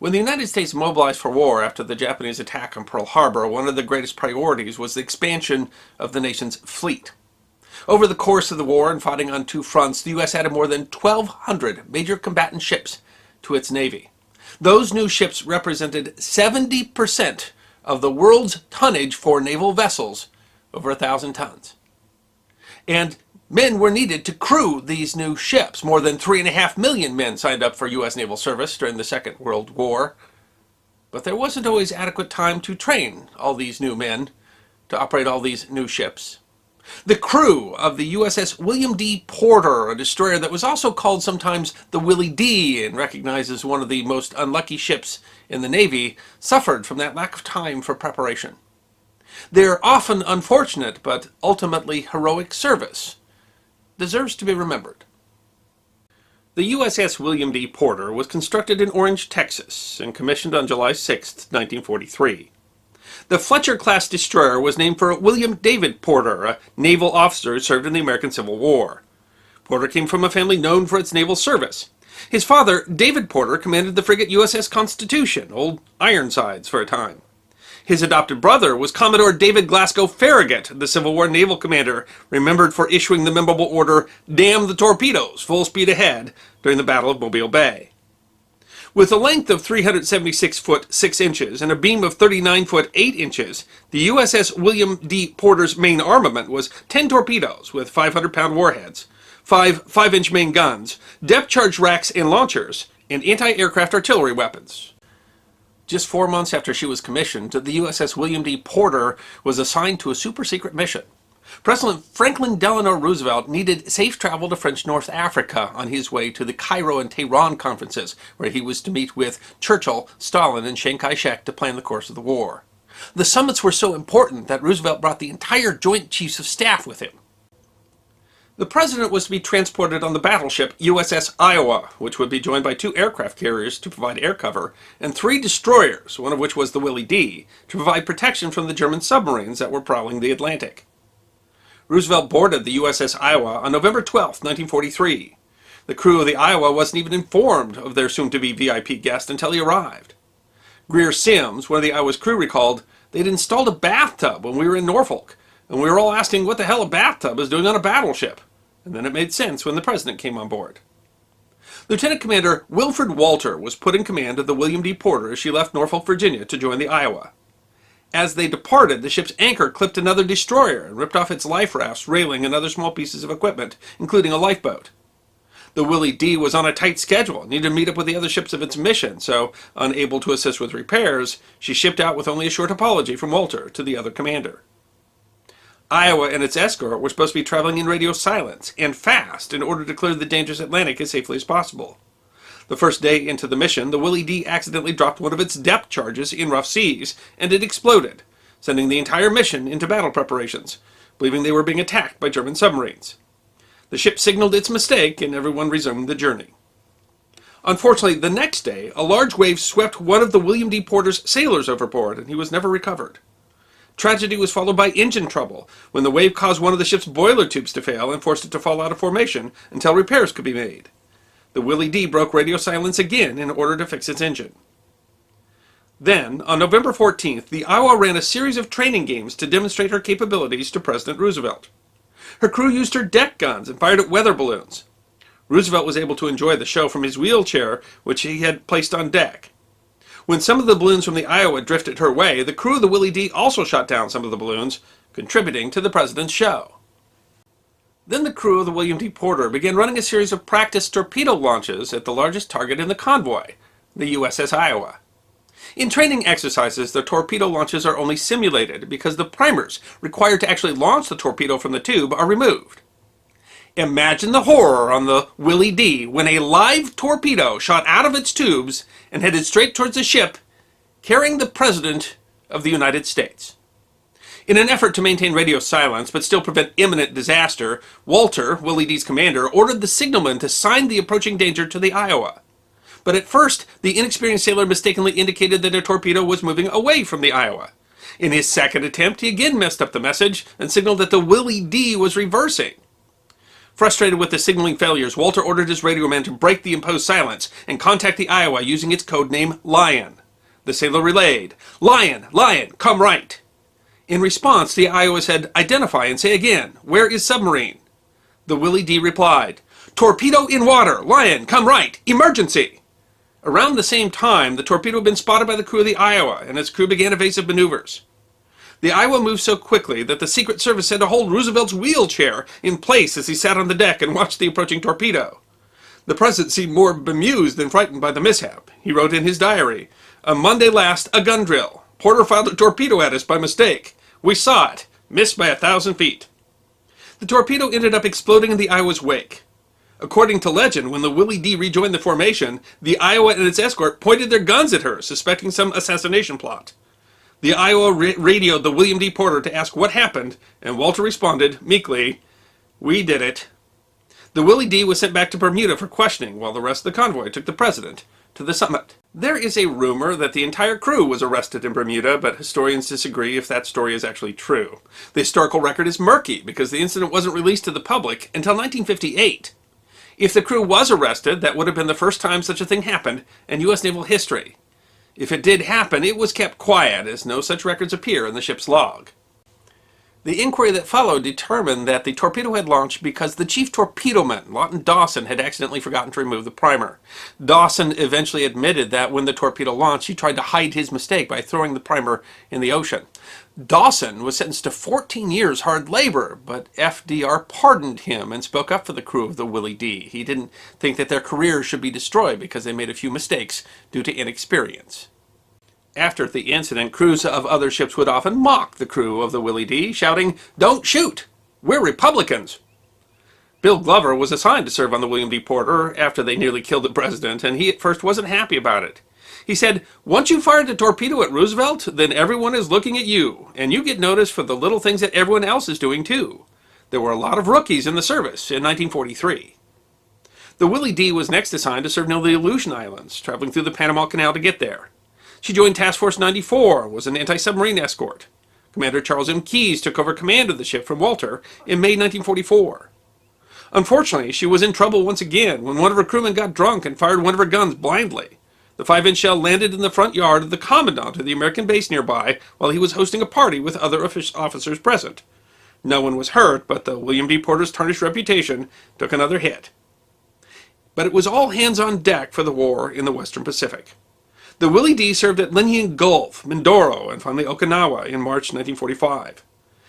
When the United States mobilized for war after the Japanese attack on Pearl Harbor, one of the greatest priorities was the expansion of the nation's fleet. Over the course of the war and fighting on two fronts, the U.S. added more than 1,200 major combatant ships to its Navy. Those new ships represented 70% of the world's tonnage for naval vessels, over 1,000 tons. And men were needed to crew these new ships. More than 3.5 million men signed up for U.S. naval service during the Second World War. But there wasn't always adequate time to train all these new men to operate all these new ships. The crew of the USS William D. Porter, a destroyer that was also called sometimes the Willie D. and recognized as one of the most unlucky ships in the Navy, suffered from that lack of time for preparation. Their often unfortunate but ultimately heroic service deserves to be remembered. The USS William D. Porter was constructed in Orange, Texas, and commissioned on July 6, 1943. The Fletcher-class destroyer was named for William David Porter, a naval officer who served in the American Civil War. Porter came from a family known for its naval service. His father, David Porter, commanded the frigate USS Constitution, Old Ironsides, for a time. His adopted brother was Commodore David Glasgow Farragut, the Civil War naval commander, remembered for issuing the memorable order, "Damn the torpedoes, full speed ahead," during the Battle of Mobile Bay. With a length of 376 foot 6 inches and a beam of 39 foot 8 inches, the USS William D. Porter's main armament was 10 torpedoes with 500-pound warheads, 5 5-inch main guns, depth-charge racks and launchers, and anti-aircraft artillery weapons. Just 4 months after she was commissioned, the USS William D. Porter was assigned to a super-secret mission. President Franklin Delano Roosevelt needed safe travel to French North Africa on his way to the Cairo and Tehran conferences, where he was to meet with Churchill, Stalin, and Chiang Kai-shek to plan the course of the war. The summits were so important that Roosevelt brought the entire Joint Chiefs of Staff with him. The president was to be transported on the battleship USS Iowa, which would be joined by 2 aircraft carriers to provide air cover, and 3 destroyers, one of which was the Willie D., to provide protection from the German submarines that were prowling the Atlantic. Roosevelt boarded the USS Iowa on November 12, 1943. The crew of the Iowa wasn't even informed of their soon-to-be VIP guest until he arrived. Greer Sims, one of the Iowa's crew, recalled, "They'd installed a bathtub when we were in Norfolk, and we were all asking what the hell a bathtub is doing on a battleship. And then it made sense when the president came on board." Lieutenant Commander Wilfred Walter was put in command of the William D. Porter as she left Norfolk, Virginia to join the Iowa. As they departed, the ship's anchor clipped another destroyer and ripped off its life rafts, railing, and other small pieces of equipment, including a lifeboat. The Willie D. was on a tight schedule and needed to meet up with the other ships of its mission, so, unable to assist with repairs, she shipped out with only a short apology from Walter to the other commander. Iowa and its escort were supposed to be traveling in radio silence and fast in order to clear the dangerous Atlantic as safely as possible. The first day into the mission, the Willie D. accidentally dropped one of its depth charges in rough seas, and it exploded, sending the entire mission into battle preparations, believing they were being attacked by German submarines. The ship signaled its mistake, and everyone resumed the journey. Unfortunately, the next day, a large wave swept one of the William D. Porter's sailors overboard, and he was never recovered. Tragedy was followed by engine trouble, when the wave caused one of the ship's boiler tubes to fail and forced it to fall out of formation until repairs could be made. The Willie D. broke radio silence again in order to fix its engine. Then, on November 14th, the Iowa ran a series of training games to demonstrate her capabilities to President Roosevelt. Her crew used her deck guns and fired at weather balloons. Roosevelt was able to enjoy the show from his wheelchair, which he had placed on deck. When some of the balloons from the Iowa drifted her way, the crew of the Willie D. also shot down some of the balloons, contributing to the president's show. Then the crew of the William D. Porter began running a series of practice torpedo launches at the largest target in the convoy, the USS Iowa. In training exercises, the torpedo launches are only simulated because the primers required to actually launch the torpedo from the tube are removed. Imagine the horror on the Willie D. when a live torpedo shot out of its tubes and headed straight towards the ship, carrying the President of the United States. In an effort to maintain radio silence but still prevent imminent disaster, Walter, Willie D.'s commander, ordered the signalman to sign the approaching danger to the Iowa. But at first, the inexperienced sailor mistakenly indicated that a torpedo was moving away from the Iowa. In his second attempt, he again messed up the message and signaled that the Willie D. was reversing. Frustrated with the signaling failures, Walter ordered his radio man to break the imposed silence and contact the Iowa using its code name Lion. The sailor relayed, "Lion, Lion, come right." In response, the Iowa said, "Identify and say again, where is submarine?" The Willie D replied, "Torpedo in water, Lion, come right, emergency." Around the same time, the torpedo had been spotted by the crew of the Iowa, and its crew began evasive maneuvers. The Iowa moved so quickly that the Secret Service had to hold Roosevelt's wheelchair in place as he sat on the deck and watched the approaching torpedo. The president seemed more bemused than frightened by the mishap. He wrote in his diary, "On Monday last, a gun drill. Porter fired a torpedo at us by mistake. We saw it. Missed by 1,000 feet." The torpedo ended up exploding in the Iowa's wake. According to legend, when the Willie D rejoined the formation, the Iowa and its escort pointed their guns at her, suspecting some assassination plot. The Iowa radioed the William D. Porter to ask what happened, and Walter responded, meekly, "We did it." The Willie D was sent back to Bermuda for questioning, while the rest of the convoy took the president to the summit. There is a rumor that the entire crew was arrested in Bermuda, but historians disagree if that story is actually true. The historical record is murky because the incident wasn't released to the public until 1958. If the crew was arrested, that would have been the first time such a thing happened in U.S. naval history. If it did happen, it was kept quiet, as no such records appear in the ship's log. The inquiry that followed determined that the torpedo had launched because the chief torpedoman, Lawton Dawson, had accidentally forgotten to remove the primer. Dawson eventually admitted that when the torpedo launched, he tried to hide his mistake by throwing the primer in the ocean. Dawson was sentenced to 14 years hard labor, but FDR pardoned him and spoke up for the crew of the Willie D. He didn't think that their careers should be destroyed because they made a few mistakes due to inexperience. After the incident, crews of other ships would often mock the crew of the Willie D, shouting, "Don't shoot! We're Republicans!" Bill Glover was assigned to serve on the William D. Porter after they nearly killed the president, and he at first wasn't happy about it. He said, "Once you fired a torpedo at Roosevelt, then everyone is looking at you, and you get noticed for the little things that everyone else is doing too." There were a lot of rookies in the service in 1943. The Willie D was next assigned to serve near the Aleutian Islands, traveling through the Panama Canal to get there. She joined Task Force 94, was an anti-submarine escort. Commander Charles M. Keyes took over command of the ship from Walter in May 1944. Unfortunately, she was in trouble once again when one of her crewmen got drunk and fired one of her guns blindly. The 5-inch shell landed in the front yard of the commandant of the American base nearby while he was hosting a party with other officers present. No one was hurt, but the William D. Porter's tarnished reputation took another hit. But it was all hands on deck for the war in the Western Pacific. The Willie D served at Lincoln Gulf, Mindoro, and finally Okinawa in March 1945.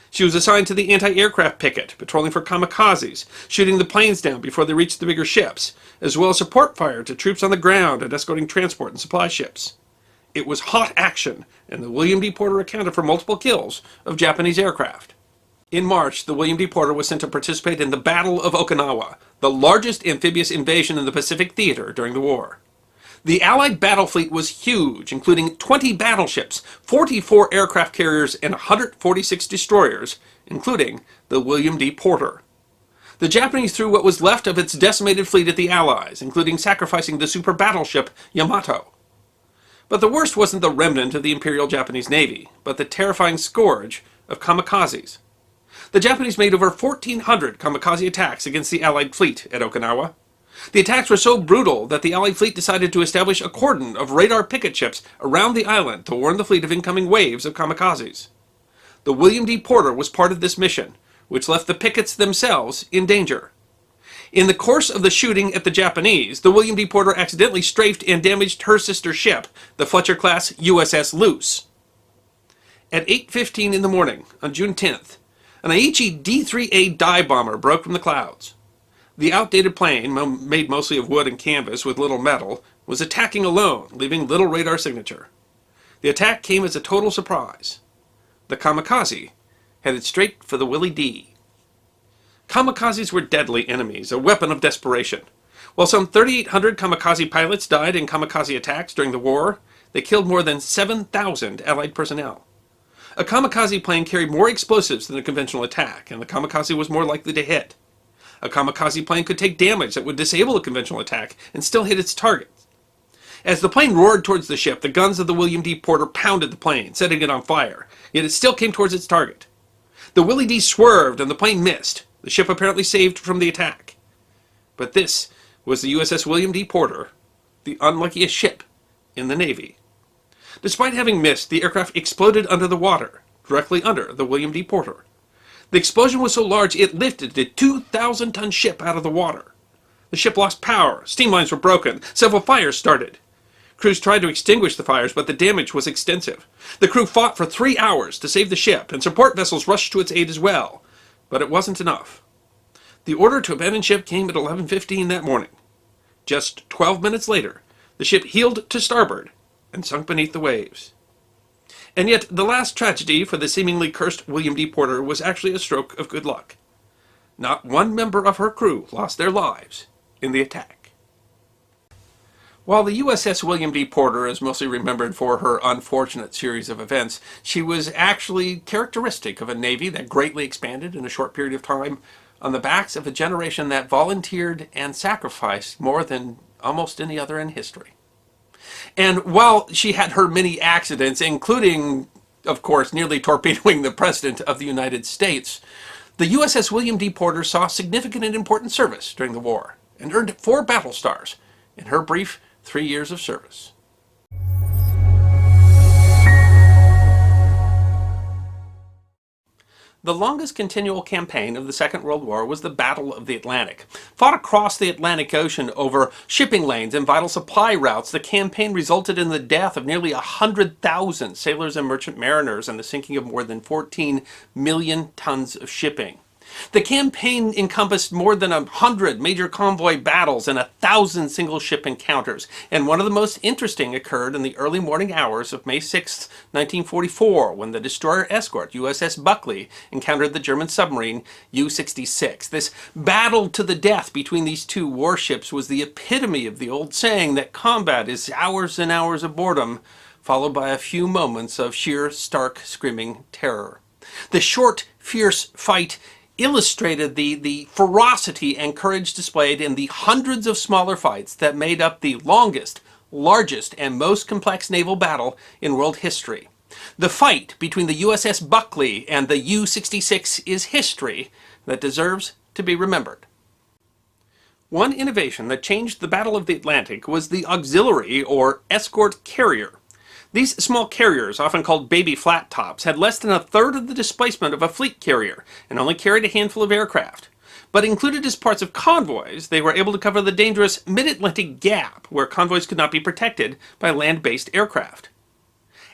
She was assigned to the anti-aircraft picket, patrolling for kamikazes, shooting the planes down before they reached the bigger ships, as well as support fire to troops on the ground and escorting transport and supply ships. It was hot action, and the William D. Porter accounted for multiple kills of Japanese aircraft. In March, the William D. Porter was sent to participate in the Battle of Okinawa, the largest amphibious invasion in the Pacific theater during the war. The Allied battle fleet was huge, including 20 battleships, 44 aircraft carriers, and 146 destroyers, including the William D. Porter. The Japanese threw what was left of its decimated fleet at the Allies, including sacrificing the super battleship Yamato. But the worst wasn't the remnant of the Imperial Japanese Navy, but the terrifying scourge of kamikazes. The Japanese made over 1,400 kamikaze attacks against the Allied fleet at Okinawa. The attacks were so brutal that the Allied fleet decided to establish a cordon of radar picket ships around the island to warn the fleet of incoming waves of kamikazes. The William D. Porter was part of this mission, which left the pickets themselves in danger. In the course of the shooting at the Japanese, the William D. Porter accidentally strafed and damaged her sister ship, the Fletcher-class USS Luce. At 8:15 in the morning on June 10th, an Aichi D-3A dive bomber broke from the clouds. The outdated plane, made mostly of wood and canvas with little metal, was attacking alone, leaving little radar signature. The attack came as a total surprise. The kamikaze headed straight for the Willie D. Kamikazes were deadly enemies, a weapon of desperation. While some 3,800 kamikaze pilots died in kamikaze attacks during the war, they killed more than 7,000 Allied personnel. A kamikaze plane carried more explosives than a conventional attack, and the kamikaze was more likely to hit. A kamikaze plane could take damage that would disable a conventional attack and still hit its target. As the plane roared towards the ship, the guns of the William D. Porter pounded the plane, setting it on fire, yet it still came towards its target. The Willie D. swerved and the plane missed. the ship apparently saved from the attack. But this was the USS William D. Porter, the unluckiest ship in the Navy. Despite having missed, the aircraft exploded under the water, directly under the William D. Porter. The explosion was so large it lifted the 2,000-ton ship out of the water. The ship lost power, steam lines were broken, several fires started. Crews tried to extinguish the fires, but the damage was extensive. The crew fought for 3 hours to save the ship, and support vessels rushed to its aid as well. But it wasn't enough. The order to abandon ship came at 11:15 that morning. Just 12 minutes later, the ship heeled to starboard and sunk beneath the waves. And yet, the last tragedy for the seemingly cursed William D. Porter was actually a stroke of good luck. Not one member of her crew lost their lives in the attack. While the USS William D. Porter is mostly remembered for her unfortunate series of events, she was actually characteristic of a Navy that greatly expanded in a short period of time on the backs of a generation that volunteered and sacrificed more than almost any other in history. And while she had her many accidents, including, of course, nearly torpedoing the President of the United States, the USS William D. Porter saw significant and important service during the war and earned 4 battle stars in her brief 3 years of service. The longest continual campaign of the Second World War was the Battle of the Atlantic. Fought across the Atlantic Ocean over shipping lanes and vital supply routes, the campaign resulted in the death of nearly 100,000 sailors and merchant mariners and the sinking of more than 14 million tons of shipping. The campaign encompassed more than 100 major convoy battles and 1,000 single ship encounters, and one of the most interesting occurred in the early morning hours of May 6, 1944, when the destroyer escort USS Buckley encountered the German submarine U-66. This battle to the death between these two warships was the epitome of the old saying that combat is hours and hours of boredom, followed by a few moments of sheer, stark, screaming terror. The short, fierce fight illustrated the ferocity and courage displayed in the hundreds of smaller fights that made up the longest, largest, and most complex naval battle in world history. The fight between the USS Buckley and the U-66 is history that deserves to be remembered. One innovation that changed the Battle of the Atlantic was the auxiliary or escort carrier. These small carriers, often called baby flat tops, had less than a third of the displacement of a fleet carrier and only carried a handful of aircraft. But included as parts of convoys, they were able to cover the dangerous mid-Atlantic gap where convoys could not be protected by land-based aircraft.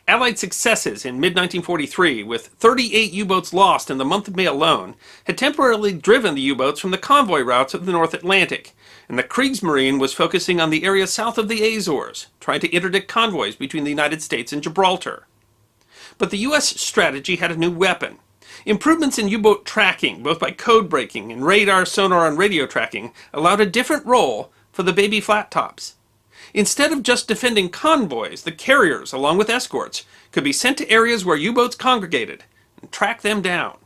Allied successes in mid-1943, with 38 U-boats lost in the month of May alone, had temporarily driven the U-boats from the convoy routes of the North Atlantic, and the Kriegsmarine was focusing on the area south of the Azores, trying to interdict convoys between the United States and Gibraltar. But the U.S. strategy had a new weapon. Improvements in U-boat tracking, both by code breaking and radar, sonar, and radio tracking, allowed a different role for the baby flat tops. Instead of just defending convoys, the carriers, along with escorts, could be sent to areas where U-boats congregated and track them down.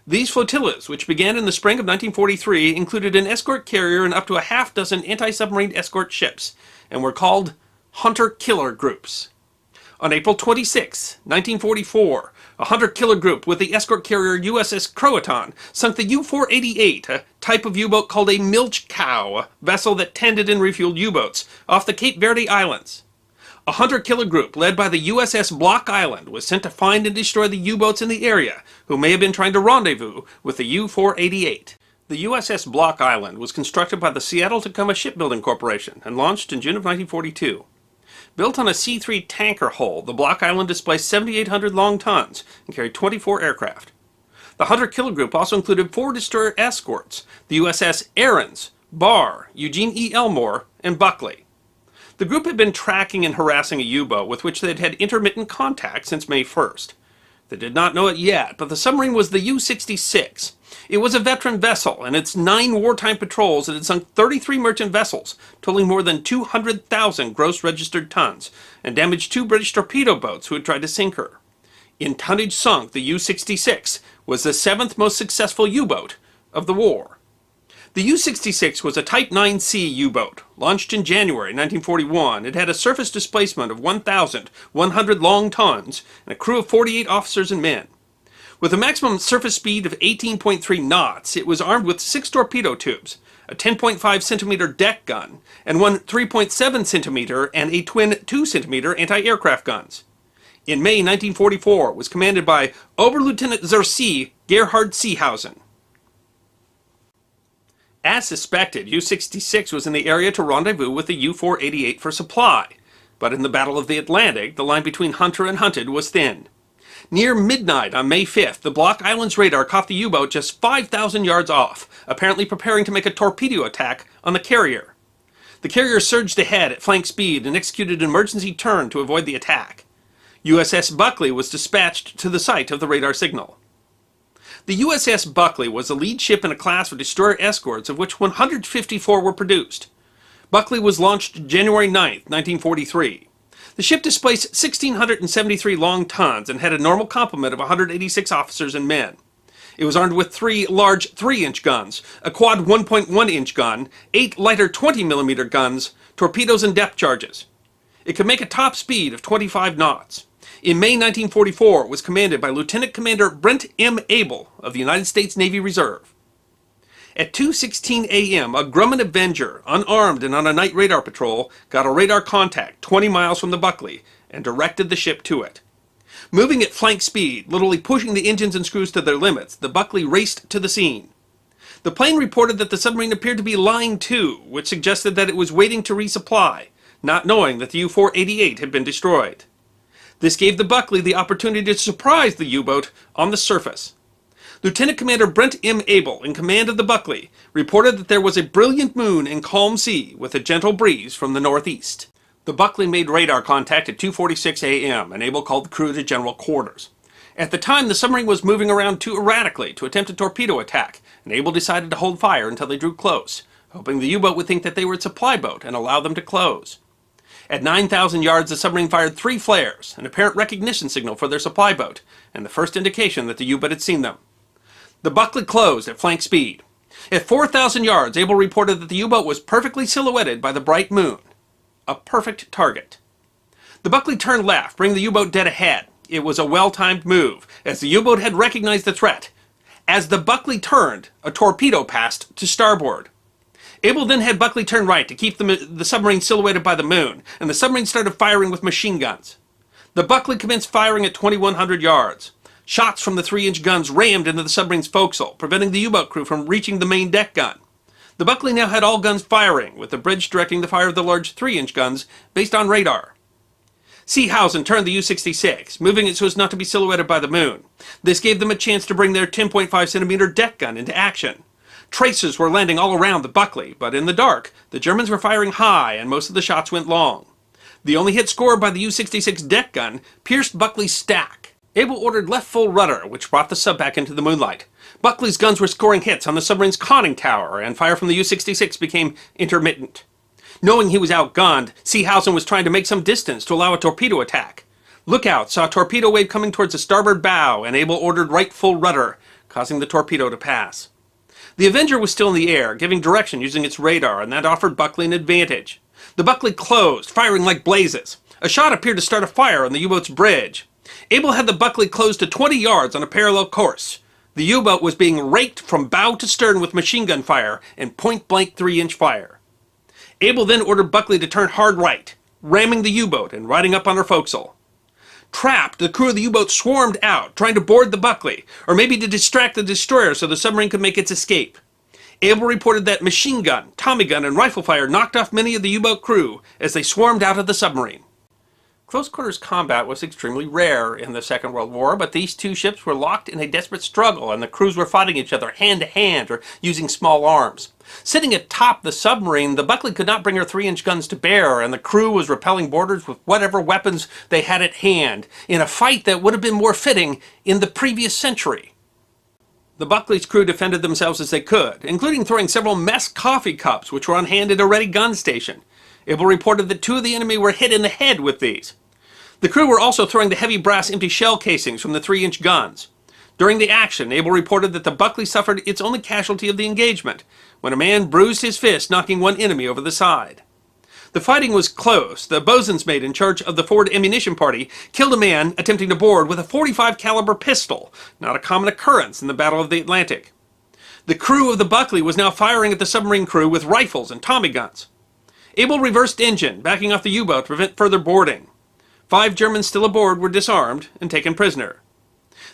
These flotillas, which began in the spring of 1943, included an escort carrier and up to a half-dozen anti-submarine escort ships, and were called hunter-killer groups. On April 26, 1944, a hunter-killer group with the escort carrier USS Croatan sunk the U-488, a type of U-boat called a milch cow, a vessel that tended and refueled U-boats, off the Cape Verde Islands. A hunter-killer group led by the USS Block Island was sent to find and destroy the U-boats in the area who may have been trying to rendezvous with the U-488. The USS Block Island was constructed by the Seattle-Tacoma Shipbuilding Corporation and launched in June of 1942. Built on a C-3 tanker hull, the Block Island displaced 7,800 long tons and carried 24 aircraft. The hunter-killer group also included 4 destroyer escorts, the USS Ahrens, Barr, Eugene E. Elmore, and Buckley. The group had been tracking and harassing a U-boat with which they had had intermittent contact since May 1st. They did not know it yet, but the submarine was the U-66. It was a veteran vessel, and its 9 wartime patrols had sunk 33 merchant vessels, totaling more than 200,000 gross registered tons, and damaged 2 British torpedo boats who had tried to sink her. In tonnage sunk, the U-66 was the 7th most successful U-boat of the war. The U-66 was a Type 9C U-boat, launched in January 1941. It had a surface displacement of 1,100 long tons and a crew of 48 officers and men. With a maximum surface speed of 18.3 knots, it was armed with 6 torpedo tubes, a 10.5 centimeter deck gun, and one 3.7 centimeter and a twin 2 centimeter anti-aircraft guns. In May 1944, it was commanded by Oberlieutenant zur See Gerhard Seehausen. As suspected, U-66 was in the area to rendezvous with the U-488 for supply, but in the Battle of the Atlantic, the line between Hunter and Hunted was thin. Near midnight on May 5th, the Block Islands radar caught the U-boat just 5,000 yards off, apparently preparing to make a torpedo attack on the carrier. The carrier surged ahead at flank speed and executed an emergency turn to avoid the attack. USS Buckley was dispatched to the site of the radar signal. The USS Buckley was the lead ship in a class of destroyer escorts, of which 154 were produced. Buckley was launched January 9, 1943. The ship displaced 1,673 long tons and had a normal complement of 186 officers and men. It was armed with 3 large 3-inch guns, a quad 1.1-inch gun, 8 lighter 20mm guns, torpedoes, and depth charges. It could make a top speed of 25 knots. In May 1944, it was commanded by Lieutenant Commander Brent M. Abel of the United States Navy Reserve. At 2:16 a.m., a Grumman Avenger, unarmed and on a night radar patrol, got a radar contact 20 miles from the Buckley and directed the ship to it. Moving at flank speed, literally pushing the engines and screws to their limits, the Buckley raced to the scene. The plane reported that the submarine appeared to be lying to, which suggested that it was waiting to resupply, not knowing that the U-488 had been destroyed. This gave the Buckley the opportunity to surprise the U-boat on the surface. Lieutenant Commander Brent M. Abel, in command of the Buckley, reported that there was a brilliant moon and calm sea with a gentle breeze from the northeast. The Buckley made radar contact at 2:46 a.m., and Abel called the crew to general quarters. At the time, the submarine was moving around too erratically to attempt a torpedo attack, and Abel decided to hold fire until they drew close, hoping the U-boat would think that they were a supply boat and allow them to close. At 9,000 yards, the submarine fired 3 flares, an apparent recognition signal for their supply boat, and the first indication that the U-boat had seen them. The Buckley closed at flank speed. At 4,000 yards, Abel reported that the U-boat was perfectly silhouetted by the bright moon. A perfect target. The Buckley turned left, bringing the U-boat dead ahead. It was a well-timed move, as the U-boat had recognized the threat. As the Buckley turned, a torpedo passed to starboard. Abel then had Buckley turn right to keep the submarine silhouetted by the moon, and the submarine started firing with machine guns. The Buckley commenced firing at 2,100 yards. Shots from the 3-inch guns rammed into the submarine's forecastle, preventing the U-boat crew from reaching the main deck gun. The Buckley now had all guns firing, with the bridge directing the fire of the large 3-inch guns based on radar. Seehausen turned the U-66, moving it so as not to be silhouetted by the moon. This gave them a chance to bring their 10.5 centimeter deck gun into action. Tracers were landing all around the Buckley, but in the dark, the Germans were firing high and most of the shots went long. The only hit scored by the U-66 deck gun pierced Buckley's stack. Abel ordered left full rudder, which brought the sub back into the moonlight. Buckley's guns were scoring hits on the submarine's conning tower, and fire from the U-66 became intermittent. Knowing he was outgunned, Seehausen was trying to make some distance to allow a torpedo attack. Lookout saw a torpedo wave coming towards the starboard bow, and Abel ordered right full rudder, causing the torpedo to pass. The Avenger was still in the air, giving direction using its radar, and that offered Buckley an advantage. The Buckley closed, firing like blazes. A shot appeared to start a fire on the U-boat's bridge. Abel had the Buckley closed to 20 yards on a parallel course. The U-boat was being raked from bow to stern with machine gun fire and point-blank 3-inch fire. Abel then ordered Buckley to turn hard right, ramming the U-boat and riding up on her forecastle. Trapped, the crew of the U-boat swarmed out, trying to board the Buckley, or maybe to distract the destroyer so the submarine could make its escape. Abel reported that machine gun, Tommy gun, and rifle fire knocked off many of the U-boat crew as they swarmed out of the submarine. Close quarters combat was extremely rare in the Second World War, but these two ships were locked in a desperate struggle, and the crews were fighting each other hand to hand or using small arms. Sitting atop the submarine, the Buckley could not bring her 3-inch guns to bear, and the crew was repelling boarders with whatever weapons they had at hand, in a fight that would have been more fitting in the previous century. The Buckley's crew defended themselves as they could, including throwing several mess coffee cups, which were on hand at a ready gun station. Abel reported that 2 of the enemy were hit in the head with these. The crew were also throwing the heavy brass empty shell casings from the 3-inch guns. During the action, Abel reported that the Buckley suffered its only casualty of the engagement, when a man bruised his fist, knocking one enemy over the side. The fighting was close. The bosun's mate in charge of the forward ammunition party killed a man attempting to board with a .45 caliber pistol, not a common occurrence in the Battle of the Atlantic. The crew of the Buckley was now firing at the submarine crew with rifles and Tommy guns. Able reversed engine, backing off the U-boat to prevent further boarding. 5 Germans still aboard were disarmed and taken prisoner.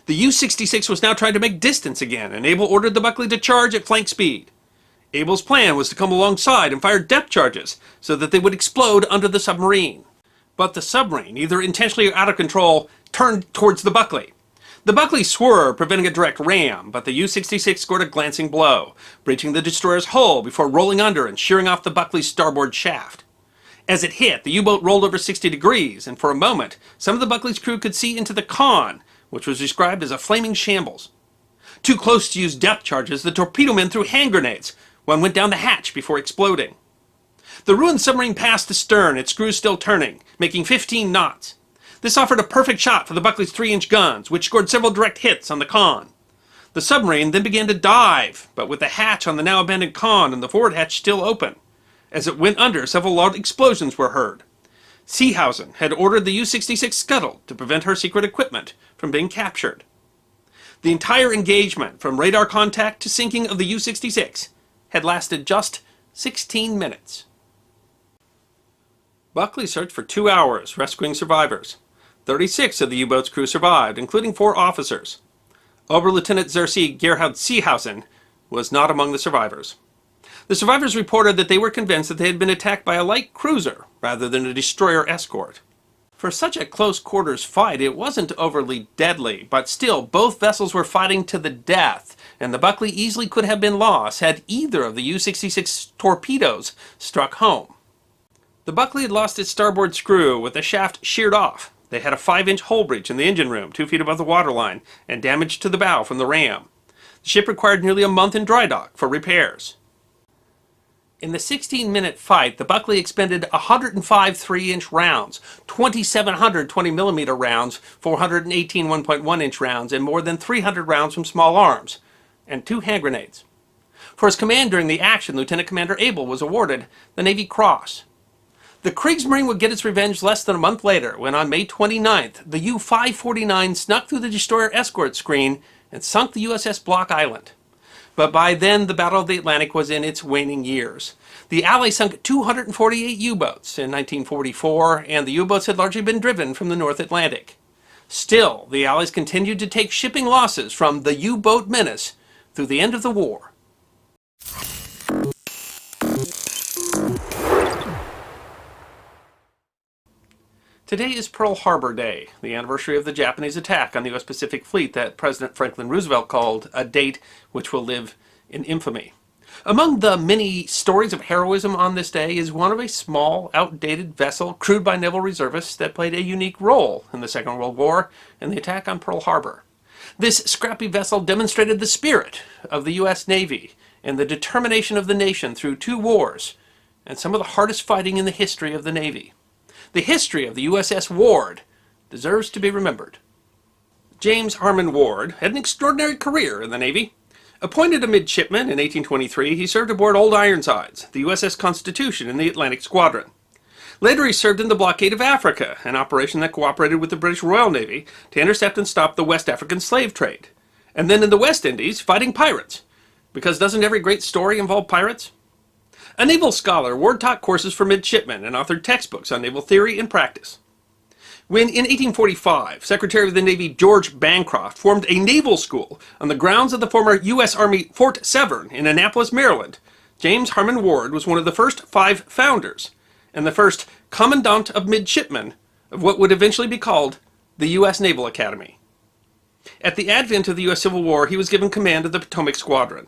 The U-66 was now trying to make distance again, and Able ordered the Buckley to charge at flank speed. Able's plan was to come alongside and fire depth charges so that they would explode under the submarine. But the submarine, either intentionally or out of control, turned towards the Buckley. The Buckley swerved, preventing a direct ram, but the U-66 scored a glancing blow, breaching the destroyer's hull before rolling under and shearing off the Buckley's starboard shaft. As it hit, the U-boat rolled over 60 degrees, and for a moment, some of the Buckley's crew could see into the con, which was described as a flaming shambles. Too close to use depth charges, the torpedo men threw hand grenades. One went down the hatch before exploding. The ruined submarine passed the stern, its screws still turning, making 15 knots. This offered a perfect shot for the Buckley's 3-inch guns, which scored several direct hits on the con. The submarine then began to dive, but with the hatch on the now abandoned con and the forward hatch still open. As it went under, several loud explosions were heard. Seehausen had ordered the U-66 scuttled to prevent her secret equipment from being captured. The entire engagement, from radar contact to sinking of the U-66, had lasted just 16 minutes. Buckley searched for 2 hours, rescuing survivors. 36 of the U-boat's crew survived, including 4 officers. Oberlieutenant Zersi Gerhard Seehausen was not among the survivors. The survivors reported that they were convinced that they had been attacked by a light cruiser rather than a destroyer escort. For such a close-quarters fight, it wasn't overly deadly, but still, both vessels were fighting to the death, and the Buckley easily could have been lost had either of the U-66 torpedoes struck home. The Buckley had lost its starboard screw, with the shaft sheared off. They had a 5-inch hull breach in the engine room, 2 feet above the waterline, and damage to the bow from the ram. The ship required nearly a month in dry dock for repairs. In the 16-minute fight, the Buckley expended 105 3-inch rounds, 2,700 20mm rounds, 418 1.1-inch rounds, and more than 300 rounds from small arms, and 2 hand grenades. For his command during the action, Lieutenant Commander Able was awarded the Navy Cross. The Kriegsmarine would get its revenge less than a month later, when on May 29th, the U-549 snuck through the destroyer escort screen and sunk the USS Block Island. But by then, the Battle of the Atlantic was in its waning years. The Allies sunk 248 U-boats in 1944, and the U-boats had largely been driven from the North Atlantic. Still, the Allies continued to take shipping losses from the U-boat menace through the end of the war. Today is Pearl Harbor Day, the anniversary of the Japanese attack on the U.S. Pacific Fleet that President Franklin Roosevelt called a date which will live in infamy. Among the many stories of heroism on this day is one of a small, outdated vessel crewed by naval reservists that played a unique role in the Second World War and the attack on Pearl Harbor. This scrappy vessel demonstrated the spirit of the U.S. Navy and the determination of the nation through 2 wars and some of the hardest fighting in the history of the Navy. The history of the USS Ward deserves to be remembered. James Harmon Ward had an extraordinary career in the Navy. Appointed a midshipman in 1823, he served aboard Old Ironsides, the USS Constitution in the Atlantic Squadron. Later he served in the blockade of Africa, an operation that cooperated with the British Royal Navy to intercept and stop the West African slave trade. And then in the West Indies, fighting pirates. Because doesn't every great story involve pirates? A naval scholar, Ward taught courses for midshipmen and authored textbooks on naval theory and practice. When, in 1845, Secretary of the Navy George Bancroft formed a naval school on the grounds of the former U.S. Army Fort Severn in Annapolis, Maryland, James Harmon Ward was one of the first 5 founders and the first Commandant of Midshipmen of what would eventually be called the U.S. Naval Academy. At the advent of the U.S. Civil War, he was given command of the Potomac Squadron.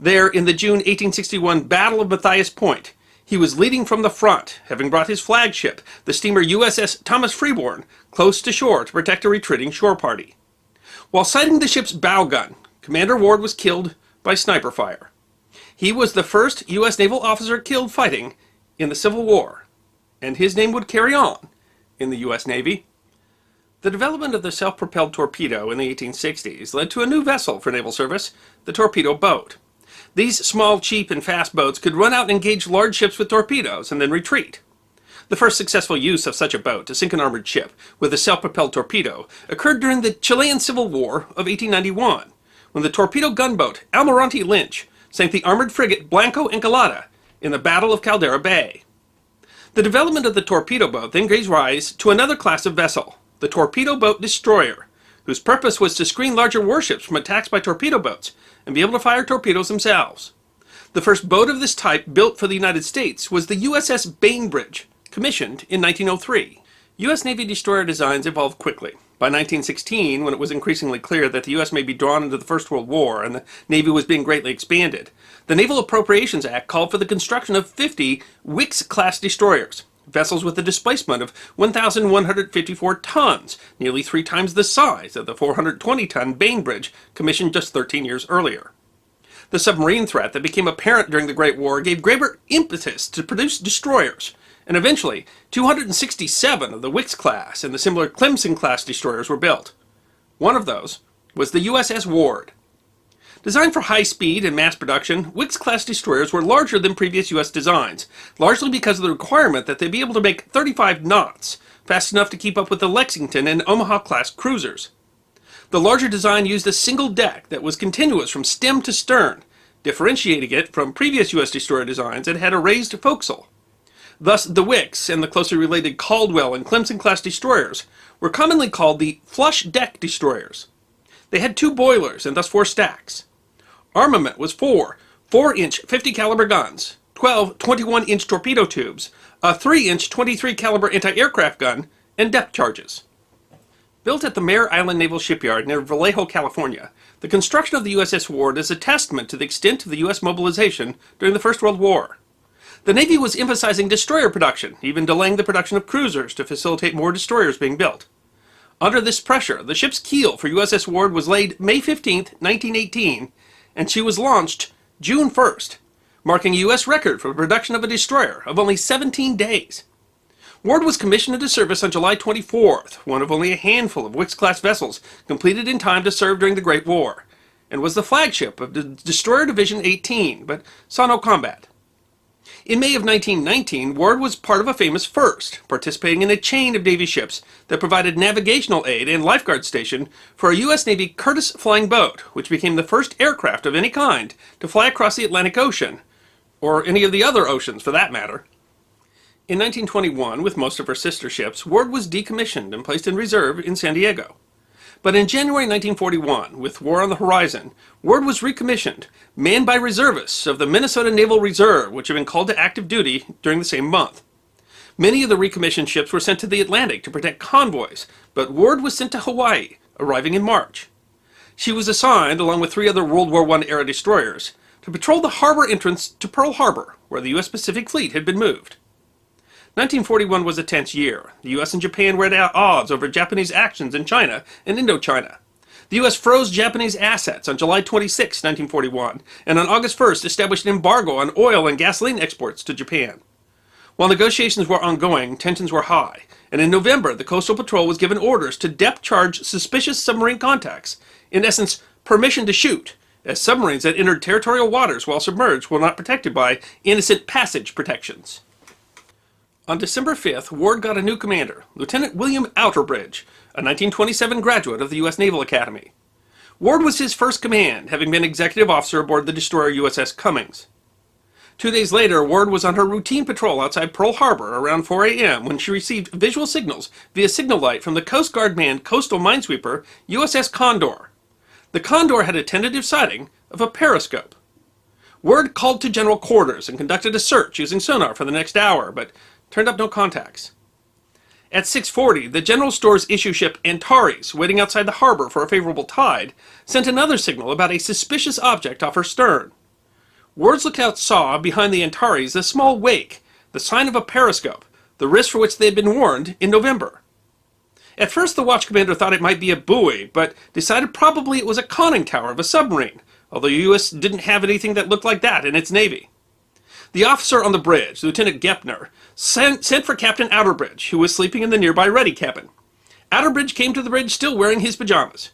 There, in the June 1861 Battle of Matthias Point, he was leading from the front, having brought his flagship, the steamer USS Thomas Freeborn, close to shore to protect a retreating shore party. While sighting the ship's bow gun, Commander Ward was killed by sniper fire. He was the first U.S. naval officer killed fighting in the Civil War, and his name would carry on in the U.S. Navy. The development of the self-propelled torpedo in the 1860s led to a new vessel for naval service, the torpedo boat. These small, cheap, and fast boats could run out and engage large ships with torpedoes and then retreat. The first successful use of such a boat to sink an armored ship with a self-propelled torpedo occurred during the Chilean Civil War of 1891, when the torpedo gunboat Almirante Lynch sank the armored frigate Blanco Encalada in the Battle of Caldera Bay. The development of the torpedo boat then gave rise to another class of vessel, the torpedo boat destroyer, whose purpose was to screen larger warships from attacks by torpedo boats and be able to fire torpedoes themselves. The first boat of this type built for the United States was the USS Bainbridge, commissioned in 1903. U.S. Navy destroyer designs evolved quickly. By 1916, when it was increasingly clear that the U.S. may be drawn into the First World War and the Navy was being greatly expanded, the Naval Appropriations Act called for the construction of 50 WWII-class destroyers, vessels with a displacement of 1,154 tons, nearly 3 times the size of the 420-ton Bainbridge commissioned just 13 years earlier. The submarine threat that became apparent during the Great War gave greater impetus to produce destroyers, and eventually 267 of the WWII class and the similar Clemson class destroyers were built. One of those was the USS Ward. Designed for high speed and mass production, WWII class destroyers were larger than previous U.S. designs, largely because of the requirement that they be able to make 35 knots, fast enough to keep up with the Lexington and Omaha class cruisers. The larger design used a single deck that was continuous from stem to stern, differentiating it from previous U.S. destroyer designs that had a raised forecastle. Thus, the WWIIs and the closely related Caldwell and Clemson-class destroyers were commonly called the flush-deck destroyers. They had 2 boilers and thus 4 stacks. Armament was 4 4-inch 50-caliber guns, 12 21-inch torpedo tubes, a 3-inch 23-caliber anti-aircraft gun, and depth charges. Built at the Mare Island Naval Shipyard near Vallejo, California, the construction of the USS Ward is a testament to the extent of the U.S. mobilization during the First World War. The Navy was emphasizing destroyer production, even delaying the production of cruisers to facilitate more destroyers being built. Under this pressure, the ship's keel for USS Ward was laid May 15, 1918, and she was launched June 1st, marking a U.S. record for the production of a destroyer of only 17 days. Ward was commissioned into service on July 24th, one of only a handful of WWII-class vessels completed in time to serve during the Great War, and was the flagship of the Destroyer Division 18, but saw no combat. In May of 1919, Ward was part of a famous first, participating in a chain of Navy ships that provided navigational aid and lifeguard station for a U.S. Navy Curtiss flying boat, which became the first aircraft of any kind to fly across the Atlantic Ocean, or any of the other oceans for that matter. In 1921, with most of her sister ships, Ward was decommissioned and placed in reserve in San Diego. But in January 1941, with war on the horizon, Ward was recommissioned, manned by reservists of the Minnesota Naval Reserve, which had been called to active duty during the same month. Many of the recommissioned ships were sent to the Atlantic to protect convoys, but Ward was sent to Hawaii, arriving in March. She was assigned, along with 3 other World War I-era destroyers, to patrol the harbor entrance to Pearl Harbor, where the U.S. Pacific Fleet had been moved. 1941 was a tense year. The U.S. and Japan were at odds over Japanese actions in China and Indochina. The U.S. froze Japanese assets on July 26, 1941, and on August 1st established an embargo on oil and gasoline exports to Japan. While negotiations were ongoing, tensions were high, and in November the Coastal Patrol was given orders to depth charge suspicious submarine contacts, in essence, permission to shoot, as submarines that entered territorial waters while submerged were not protected by innocent passage protections. On December 5th, Ward got a new commander, Lieutenant William Outerbridge, a 1927 graduate of the U.S. Naval Academy. Ward was his first command, having been executive officer aboard the destroyer USS Cummings. 2 days later, Ward was on her routine patrol outside Pearl Harbor around 4 a.m. when she received visual signals via signal light from the Coast Guard manned coastal minesweeper USS Condor. The Condor had a tentative sighting of a periscope. Ward called to general quarters and conducted a search using sonar for the next hour, but turned up no contacts. At 6:40, the General Store's issue ship Antares, waiting outside the harbor for a favorable tide, sent another signal about a suspicious object off her stern. Ward's lookout saw behind the Antares a small wake, the sign of a periscope, the risk for which they had been warned in November. At first, the watch commander thought it might be a buoy, but decided probably it was a conning tower of a submarine, although the U.S. didn't have anything that looked like that in its Navy. The officer on the bridge, Lieutenant Gepner, sent for Captain Outerbridge, who was sleeping in the nearby ready cabin. Outerbridge came to the bridge still wearing his pajamas.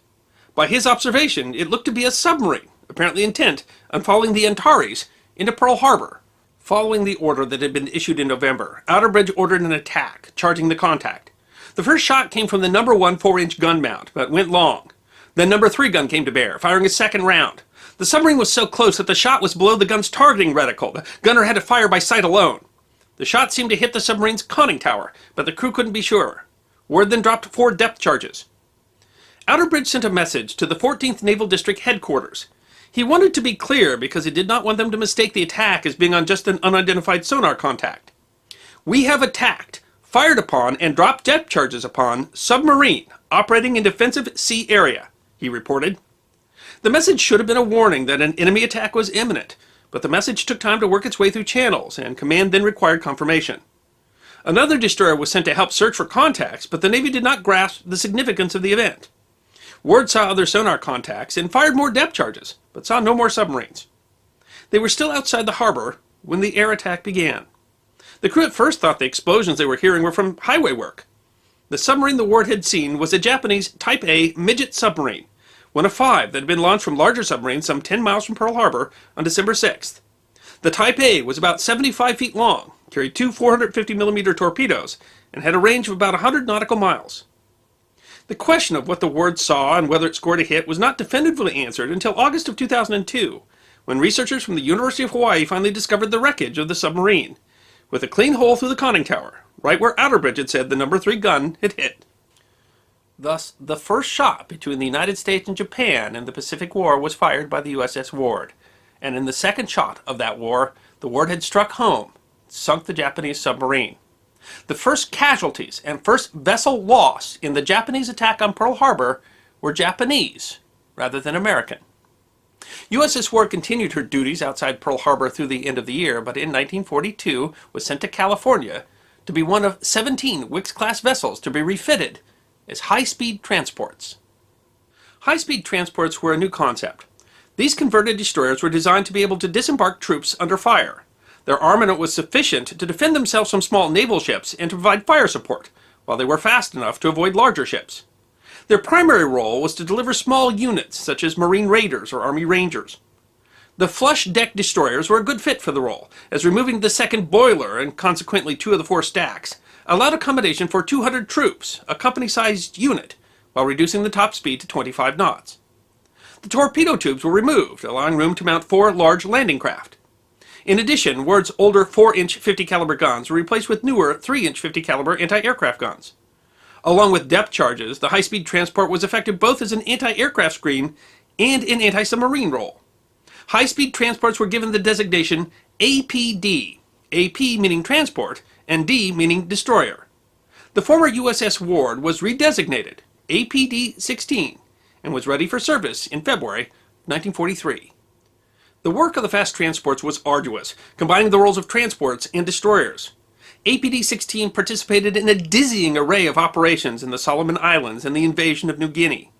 By his observation, it looked to be a submarine, apparently intent on following the Antares into Pearl Harbor. Following the order that had been issued in November, Outerbridge ordered an attack, charging the contact. The first shot came from the number 1 4-inch gun mount, but went long. Then number 3 gun came to bear, firing a second round. The submarine was so close that the shot was below the gun's targeting reticle. The gunner had to fire by sight alone. The shot seemed to hit the submarine's conning tower, but the crew couldn't be sure. Word then dropped 4 depth charges. Outerbridge sent a message to the 14th Naval District headquarters. He wanted to be clear because he did not want them to mistake the attack as being on just an unidentified sonar contact. "We have attacked, fired upon, and dropped depth charges upon submarine operating in defensive sea area," he reported. The message should have been a warning that an enemy attack was imminent, but the message took time to work its way through channels, and command then required confirmation. Another destroyer was sent to help search for contacts, but the Navy did not grasp the significance of the event. Ward saw other sonar contacts and fired more depth charges, but saw no more submarines. They were still outside the harbor when the air attack began. The crew at first thought the explosions they were hearing were from highway work. The submarine the Ward had seen was a Japanese Type A midget submarine, one of 5 that had been launched from larger submarines some 10 miles from Pearl Harbor on December 6th. The Type A was about 75 feet long, carried 2 450mm torpedoes, and had a range of about 100 nautical miles. The question of what the Ward saw and whether it scored a hit was not definitively answered until August of 2002, when researchers from the University of Hawaii finally discovered the wreckage of the submarine, with a clean hole through the conning tower, right where Outerbridge had said the number 3 gun had hit. Thus, the first shot between the United States and Japan in the Pacific War was fired by the USS Ward, and in the second shot of that war, the Ward had struck home, sunk the Japanese submarine. The first casualties and first vessel loss in the Japanese attack on Pearl Harbor were Japanese rather than American. USS Ward continued her duties outside Pearl Harbor through the end of the year, but in 1942 was sent to California to be one of 17 Wicks-class vessels to be refitted as high-speed transports. High-speed transports were a new concept. These converted destroyers were designed to be able to disembark troops under fire. Their armament was sufficient to defend themselves from small naval ships and to provide fire support, while they were fast enough to avoid larger ships. Their primary role was to deliver small units, such as Marine Raiders or Army Rangers. The flush-deck destroyers were a good fit for the role, as removing the second boiler, and consequently 2 of the 4 stacks, allowed accommodation for 200 troops, a company-sized unit, while reducing the top speed to 25 knots. The torpedo tubes were removed, allowing room to mount 4 large landing craft. In addition, Ward's older 4-inch 50 caliber guns were replaced with newer 3-inch 50 caliber anti-aircraft guns. Along with depth charges, the high-speed transport was effective both as an anti-aircraft screen and an anti-submarine role. High-speed transports were given the designation APD, AP meaning transport, and D meaning destroyer. The former USS Ward was redesignated APD-16 and was ready for service in February 1943. The work of the fast transports was arduous, combining the roles of transports and destroyers. APD-16 participated in a dizzying array of operations in the Solomon Islands and the invasion of New Guinea.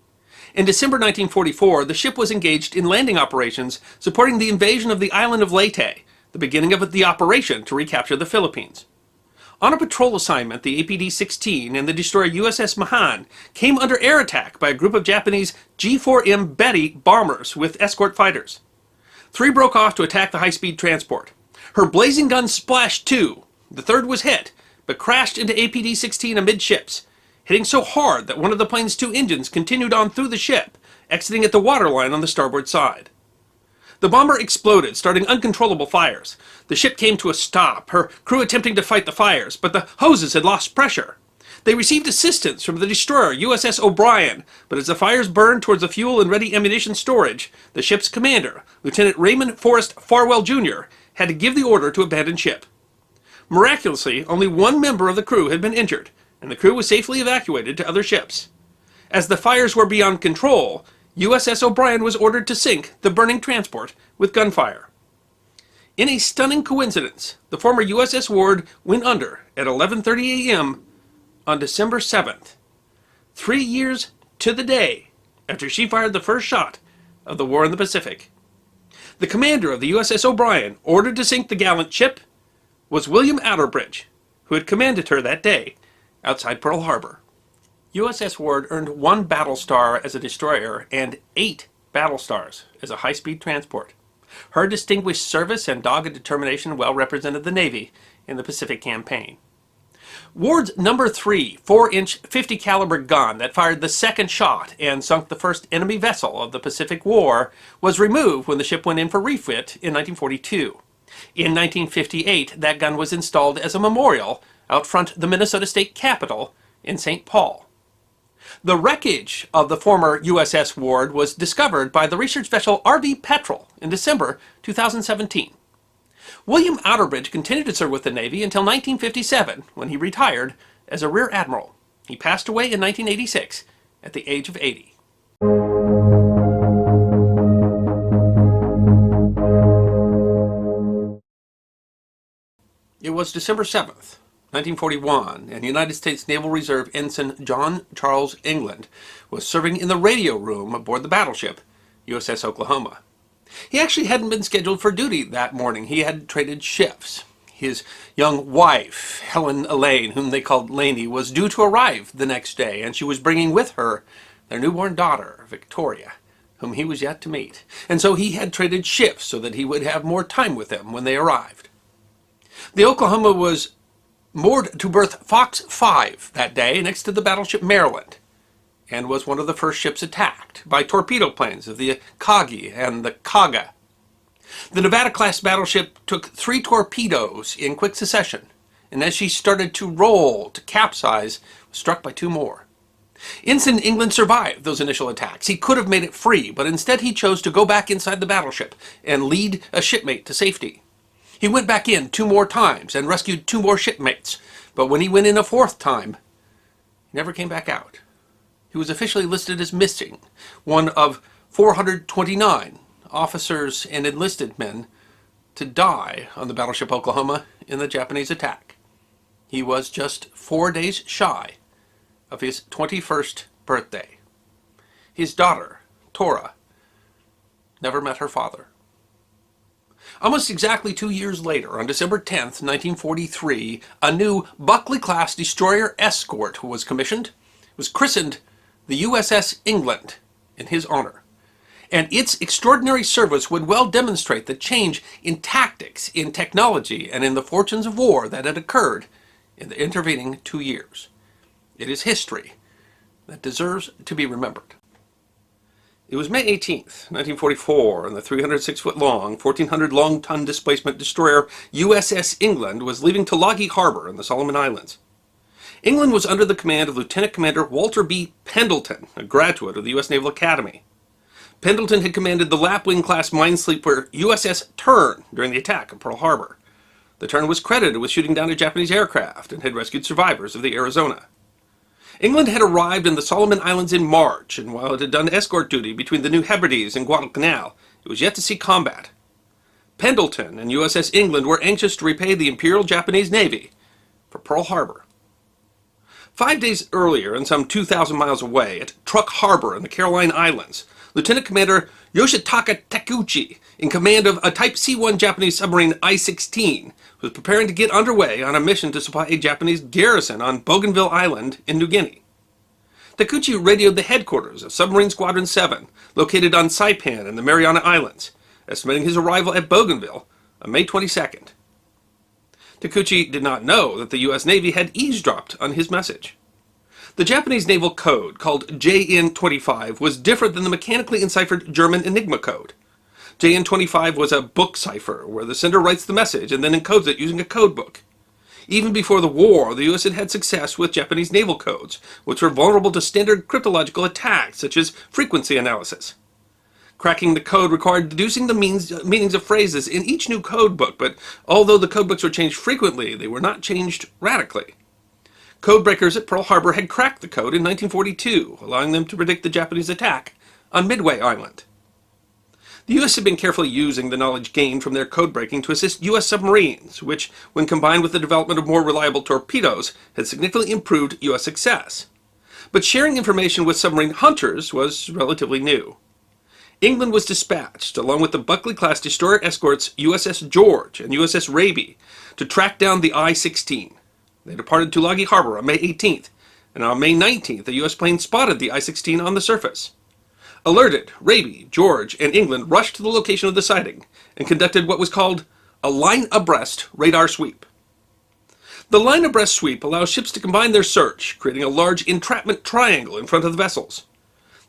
In December 1944, the ship was engaged in landing operations supporting the invasion of the island of Leyte, the beginning of the operation to recapture the Philippines. On a patrol assignment, the APD-16 and the destroyer USS Mahan came under air attack by a group of Japanese G4M Betty bombers with escort fighters. 3 broke off to attack the high-speed transport. Her blazing guns splashed 2. The 3rd was hit, but crashed into APD-16 amidships, hitting so hard that one of the plane's 2 engines continued on through the ship, exiting at the waterline on the starboard side. The bomber exploded, starting uncontrollable fires. The ship came to a stop, her crew attempting to fight the fires, but the hoses had lost pressure. They received assistance from the destroyer USS O'Brien, but as the fires burned towards the fuel and ready ammunition storage, the ship's commander, Lieutenant Raymond Forrest Farwell Jr., had to give the order to abandon ship. Miraculously, only 1 member of the crew had been injured, and the crew was safely evacuated to other ships. As the fires were beyond control, USS O'Brien was ordered to sink the burning transport with gunfire. In a stunning coincidence, the former USS Ward went under at 11:30 a.m. on December 7th, 3 years to the day after she fired the first shot of the war in the Pacific. The commander of the USS O'Brien, ordered to sink the gallant ship, was William Outerbridge, who had commanded her that day outside Pearl Harbor. USS Ward earned 1 battle star as a destroyer and 8 battle stars as a high-speed transport. Her distinguished service and dogged determination well represented the Navy in the Pacific Campaign. Ward's number 3 4-inch 50 caliber gun that fired the second shot and sunk the first enemy vessel of the Pacific War was removed when the ship went in for refit in 1942. In 1958, that gun was installed as a memorial out front the Minnesota State Capitol in St. Paul. The wreckage of the former USS Ward was discovered by the research vessel R.V. Petrel in December 2017. William Outerbridge continued to serve with the Navy until 1957, when he retired as a Rear Admiral. He passed away in 1986 at the age of 80. It was December 7th, 1941, and United States Naval Reserve Ensign John Charles England was serving in the radio room aboard the battleship USS Oklahoma. He actually hadn't been scheduled for duty that morning. He had traded shifts. His young wife, Helen Elaine, whom they called Laney, was due to arrive the next day, and she was bringing with her their newborn daughter, Victoria, whom he was yet to meet. And so he had traded shifts so that he would have more time with them when they arrived. The Oklahoma was moored to berth Fox 5 that day next to the battleship Maryland, and was one of the first ships attacked by torpedo planes of the Akagi and the Kaga. The Nevada-class battleship took 3 torpedoes in quick succession, and as she started to roll to capsize, was struck by 2 more. Ensign England survived those initial attacks. He could have made it free, but instead he chose to go back inside the battleship and lead a shipmate to safety. He went back in 2 more times and rescued 2 more shipmates, but when he went in a 4th time, he never came back out. He was officially listed as missing, one of 429 officers and enlisted men to die on the battleship Oklahoma in the Japanese attack. He was just 4 days shy of his 21st birthday. His daughter, Tora, never met her father. Almost exactly 2 years later, on December 10th, 1943, a new Buckley-class destroyer Escort was commissioned. It was christened the USS England in his honor. And its extraordinary service would well demonstrate the change in tactics, in technology, and in the fortunes of war that had occurred in the intervening 2 years. It is history that deserves to be remembered. It was May 18th, 1944, and the 306-foot-long, 1,400-long-ton displacement destroyer USS England was leaving Tulagi Harbor in the Solomon Islands. England was under the command of Lieutenant Commander Walter B. Pendleton, a graduate of the U.S. Naval Academy. Pendleton had commanded the Lapwing-class minesweeper USS Tern during the attack on Pearl Harbor. The Tern was credited with shooting down a Japanese aircraft and had rescued survivors of the Arizona. England had arrived in the Solomon Islands in March, and while it had done escort duty between the New Hebrides and Guadalcanal, it was yet to see combat. Pendleton and USS England were anxious to repay the Imperial Japanese Navy for Pearl Harbor. 5 days earlier, and some 2,000 miles away, at Truk Harbor in the Caroline Islands, Lieutenant Commander Yoshitaka Takeuchi, in command of a Type C-1 Japanese submarine I-16, was preparing to get underway on a mission to supply a Japanese garrison on Bougainville Island in New Guinea. Takeuchi radioed the headquarters of Submarine Squadron 7, located on Saipan in the Mariana Islands, estimating his arrival at Bougainville on May 22nd. Takeuchi did not know that the U.S. Navy had eavesdropped on his message. The Japanese naval code, called JN-25, was different than the mechanically enciphered German Enigma code. JN-25 was a book cipher, where the sender writes the message and then encodes it using a code book. Even before the war, the U.S. had had success with Japanese naval codes, which were vulnerable to standard cryptological attacks, such as frequency analysis. Cracking the code required deducing the meanings of phrases in each new code book, but although the code books were changed frequently, they were not changed radically. Codebreakers at Pearl Harbor had cracked the code in 1942, allowing them to predict the Japanese attack on Midway Island. The U.S. had been carefully using the knowledge gained from their codebreaking to assist U.S. submarines, which, when combined with the development of more reliable torpedoes, had significantly improved U.S. success. But sharing information with submarine hunters was relatively new. England was dispatched, along with the Buckley-class destroyer escorts USS George and USS Raby, to track down the I-16. They departed Tulagi Harbor on May 18th, and on May 19th, a U.S. plane spotted the I-16 on the surface. Alerted, Raby, George, and England rushed to the location of the sighting and conducted what was called a line-abreast radar sweep. The line-abreast sweep allows ships to combine their search, creating a large entrapment triangle in front of the vessels.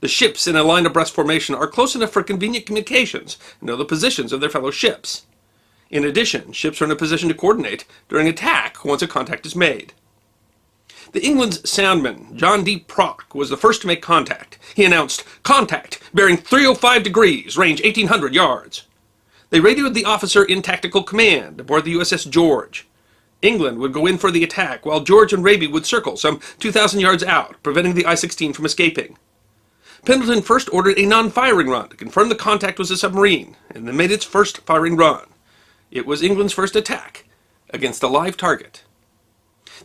The ships in a line-abreast formation are close enough for convenient communications and know the positions of their fellow ships. In addition, ships are in a position to coordinate during attack once a contact is made. The England's soundman, John D. Prock, was the first to make contact. He announced, "Contact, bearing 305 degrees, range 1,800 yards." They radioed the officer in tactical command aboard the USS George. England would go in for the attack, while George and Raby would circle some 2,000 yards out, preventing the I-16 from escaping. Pendleton first ordered a non-firing run to confirm the contact was a submarine, and then made its first firing run. It was England's first attack against a live target.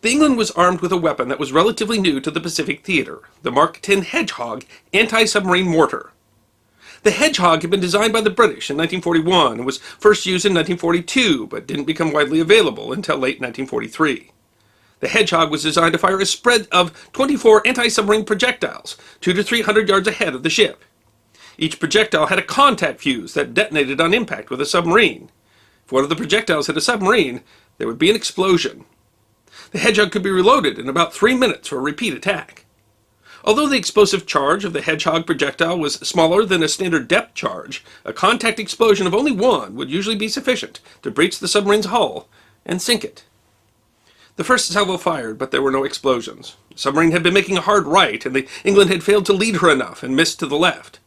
The England was armed with a weapon that was relatively new to the Pacific theater, the Mark X Hedgehog anti-submarine mortar. The Hedgehog had been designed by the British in 1941 and was first used in 1942, but didn't become widely available until late 1943. The Hedgehog was designed to fire a spread of 24 anti-submarine projectiles, 200 to 300 yards ahead of the ship. Each projectile had a contact fuse that detonated on impact with a submarine. If one of the projectiles hit a submarine, there would be an explosion. The Hedgehog could be reloaded in about 3 minutes for a repeat attack. Although the explosive charge of the Hedgehog projectile was smaller than a standard depth charge, a contact explosion of only one would usually be sufficient to breach the submarine's hull and sink it. The first salvo fired, but there were no explosions. The submarine had been making a hard right, and the England had failed to lead her enough and missed to the left.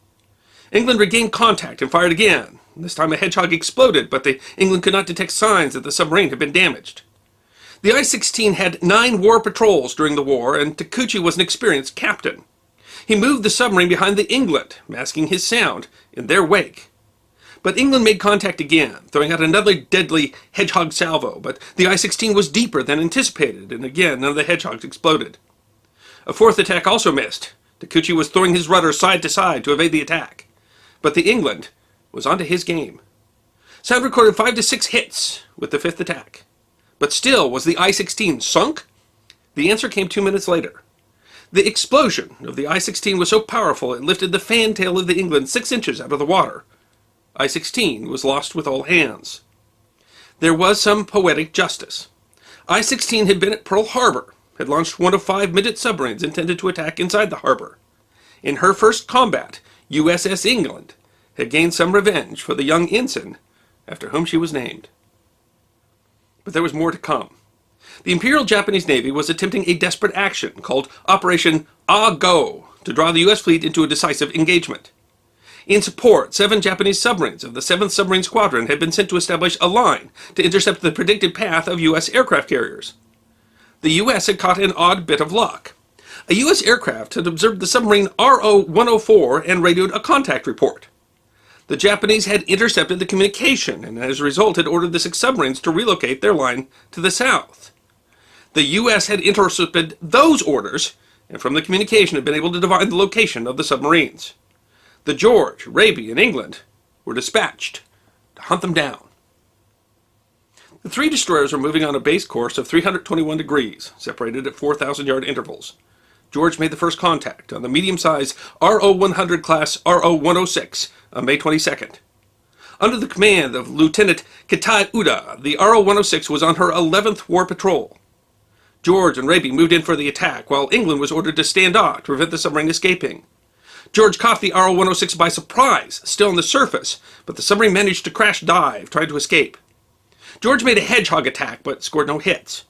England regained contact and fired again. This time a Hedgehog exploded, but the England could not detect signs that the submarine had been damaged. The I-16 had 9 war patrols during the war, and Takeuchi was an experienced captain. He moved the submarine behind the England, masking his sound in their wake. But England made contact again, throwing out another deadly Hedgehog salvo, but the I-16 was deeper than anticipated, and again none of the Hedgehogs exploded. A fourth attack also missed. Takeuchi was throwing his rudder side to side to evade the attack. But the England was onto his game. Sound recorded 5 to 6 hits with the fifth attack. But still, was the I-16 sunk? The answer came 2 minutes later. The explosion of the I-16 was so powerful it lifted the fantail of the England 6 inches out of the water. I-16 was lost with all hands. There was some poetic justice. I-16 had been at Pearl Harbor, had launched one of 5 midget submarines intended to attack inside the harbor. In her first combat, USS England had gained some revenge for the young ensign after whom she was named. But there was more to come. The Imperial Japanese Navy was attempting a desperate action called Operation Ah-Go to draw the U.S. fleet into a decisive engagement. In support, 7 Japanese submarines of the 7th Submarine Squadron had been sent to establish a line to intercept the predicted path of U.S. aircraft carriers. The U.S. had caught an odd bit of luck. A U.S. aircraft had observed the submarine RO-104 and radioed a contact report. The Japanese had intercepted the communication and as a result had ordered the 6 submarines to relocate their line to the south. The U.S. had intercepted those orders and from the communication had been able to divine the location of the submarines. The George, Raby, and England were dispatched to hunt them down. The 3 destroyers were moving on a base course of 321 degrees, separated at 4,000-yard intervals. George made the first contact on the medium-sized RO-100 class RO-106 on May 22nd. Under the command of Lieutenant Kitai Uda, the RO-106 was on her 11th war patrol. George and Raby moved in for the attack, while England was ordered to stand off to prevent the submarine escaping. George caught the RO-106 by surprise, still on the surface, but the submarine managed to crash dive, trying to escape. George made a Hedgehog attack, but scored no hits.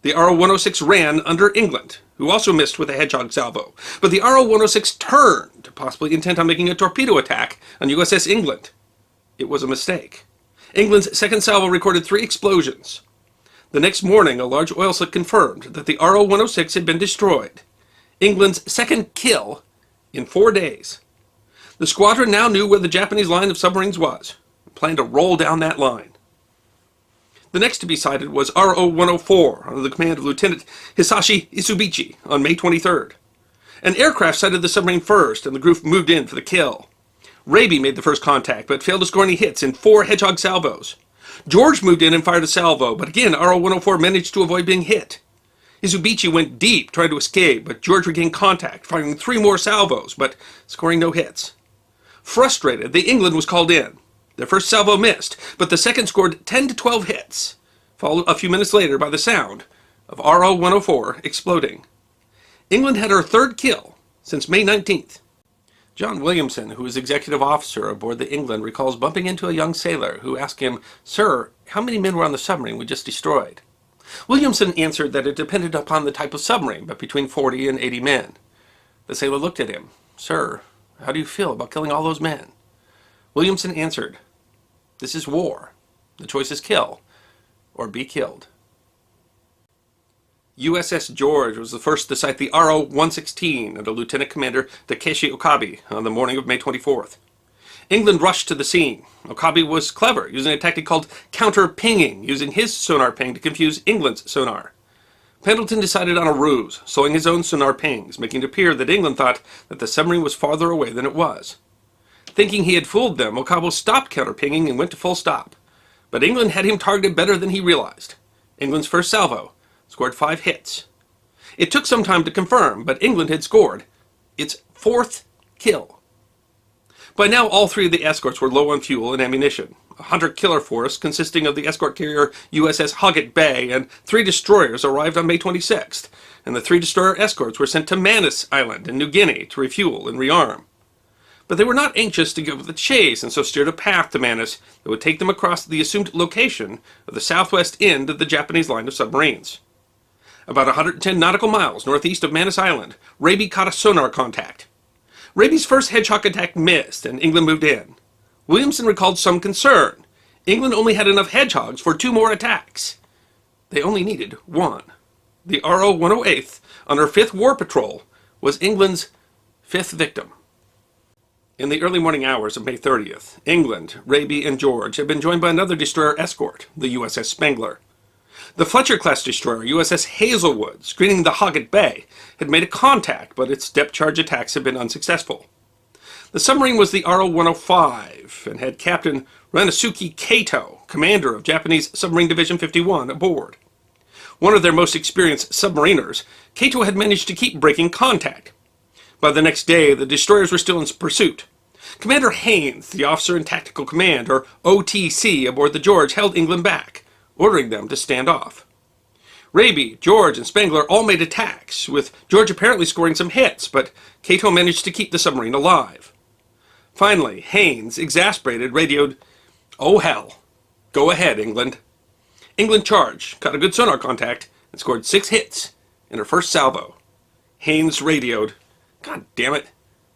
The RO-106 ran under England, who also missed with a Hedgehog salvo, but the RO-106 turned, possibly intent on making a torpedo attack on USS England. It was a mistake. England's second salvo recorded 3 explosions. The next morning, a large oil slick confirmed that the RO-106 had been destroyed. England's second kill in 4 days. The squadron now knew where the Japanese line of submarines was, and planned to roll down that line. The next to be sighted was RO-104 under the command of Lieutenant Hisashi Isubichi on May 23rd. An aircraft sighted the submarine first, and the group moved in for the kill. Raby made the first contact, but failed to score any hits in 4 Hedgehog salvos. George moved in and fired a salvo, but again RO-104 managed to avoid being hit. Isubichi went deep, trying to escape, but George regained contact, firing 3 more salvos, but scoring no hits. Frustrated, the England was called in. Their first salvo missed, but the second scored 10 to 12 hits, followed a few minutes later by the sound of RO-104 exploding. England had her third kill since May 19th. John Williamson, who was executive officer aboard the England, recalls bumping into a young sailor who asked him, "Sir, how many men were on the submarine we just destroyed?" Williamson answered that it depended upon the type of submarine, but between 40 and 80 men. The sailor looked at him. "Sir, how do you feel about killing all those men?" Williamson answered, "This is war. The choice is kill or be killed." USS George was the first to sight the RO-116 under Lieutenant Commander Takeshi Okabe on the morning of May 24th. England rushed to the scene. Okabe was clever, using a tactic called counter-pinging, using his sonar ping to confuse England's sonar. Pendleton decided on a ruse, sowing his own sonar pings, making it appear that England thought that the submarine was farther away than it was. Thinking he had fooled them, Okabe stopped counter-pinging and went to full stop. But England had him targeted better than he realized. England's first salvo scored 5 hits. It took some time to confirm, but England had scored its 4th kill. By now, all 3 of the escorts were low on fuel and ammunition. A hunter-killer force consisting of the escort carrier USS Hoggett Bay and 3 destroyers arrived on May 26th, and the 3 destroyer escorts were sent to Manus Island in New Guinea to refuel and rearm. But they were not anxious to give up the chase, and so steered a path to Manus that would take them across the assumed location of the southwest end of the Japanese line of submarines. About 110 nautical miles northeast of Manus Island, Raby caught a sonar contact. Raby's first hedgehog attack missed, and England moved in. Williamson recalled some concern. England only had enough hedgehogs for 2 more attacks. They only needed 1. The RO-108th, on her 5th war patrol, was England's 5th victim. In the early morning hours of May 30th, England, Raby, and George had been joined by another destroyer escort, the USS Spangler. The Fletcher-class destroyer, USS Hazelwood, screening the Hoggett Bay, had made a contact, but its depth charge attacks had been unsuccessful. The submarine was the RO-105 and had Captain Ranosuke Kato, commander of Japanese Submarine Division 51, aboard. One of their most experienced submariners, Kato had managed to keep breaking contact. By the next day, the destroyers were still in pursuit. Commander Haynes, the officer in tactical command, or OTC, aboard the George, held England back, ordering them to stand off. Raby, George, and Spangler all made attacks, with George apparently scoring some hits, but Kato managed to keep the submarine alive. Finally, Haynes, exasperated, radioed, "Oh hell, go ahead, England." England charged, caught a good sonar contact, and scored 6 hits in her first salvo. Haynes radioed, "God damn it,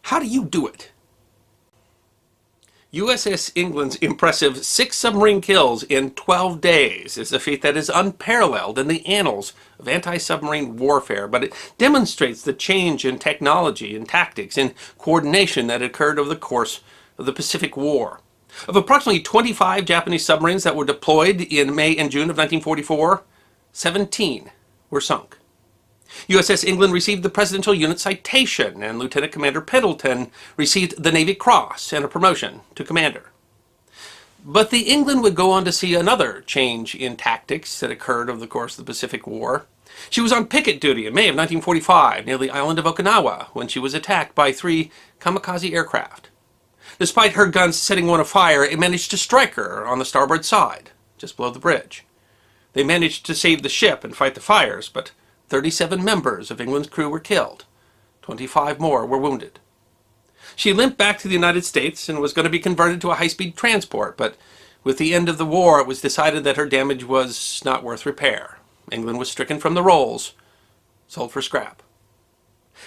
how do you do it?" USS England's impressive 6 submarine kills in 12 days is a feat that is unparalleled in the annals of anti-submarine warfare, but it demonstrates the change in technology and tactics and coordination that occurred over the course of the Pacific War. Of approximately 25 Japanese submarines that were deployed in May and June of 1944, 17 were sunk. USS England received the Presidential Unit Citation, and Lieutenant Commander Pendleton received the Navy Cross and a promotion to Commander. But the England would go on to see another change in tactics that occurred over the course of the Pacific War. She was on picket duty in May of 1945 near the island of Okinawa when she was attacked by 3 kamikaze aircraft. Despite her guns setting one afire, it managed to strike her on the starboard side, just below the bridge. They managed to save the ship and fight the fires, but 37 members of England's crew were killed. 25 more were wounded. She limped back to the United States and was going to be converted to a high-speed transport, but with the end of the war, it was decided that her damage was not worth repair. England was stricken from the rolls, sold for scrap.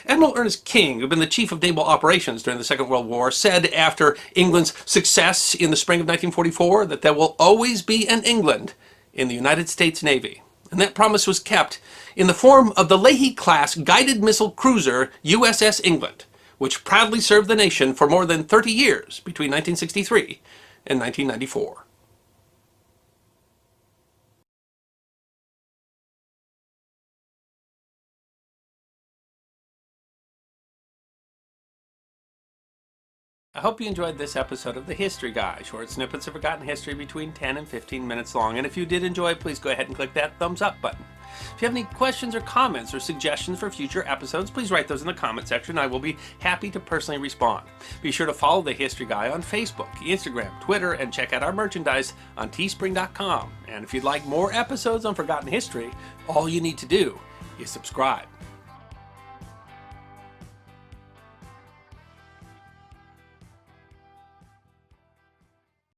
Admiral Ernest King, who had been the chief of naval operations during the Second World War, said after England's success in the spring of 1944 that there will always be an England in the United States Navy. And that promise was kept in the form of the Leahy-class guided missile cruiser USS England, which proudly served the nation for more than 30 years between 1963 and 1994. I hope you enjoyed this episode of The History Guy, short snippets of forgotten history between 10 and 15 minutes long. And if you did enjoy, please go ahead and click that thumbs up button. If you have any questions or comments or suggestions for future episodes, please write those in the comment section. I will be happy to personally respond. Be sure to follow The History Guy on Facebook, Instagram, Twitter, and check out our merchandise on teespring.com. And if you'd like more episodes on Forgotten History, all you need to do is subscribe.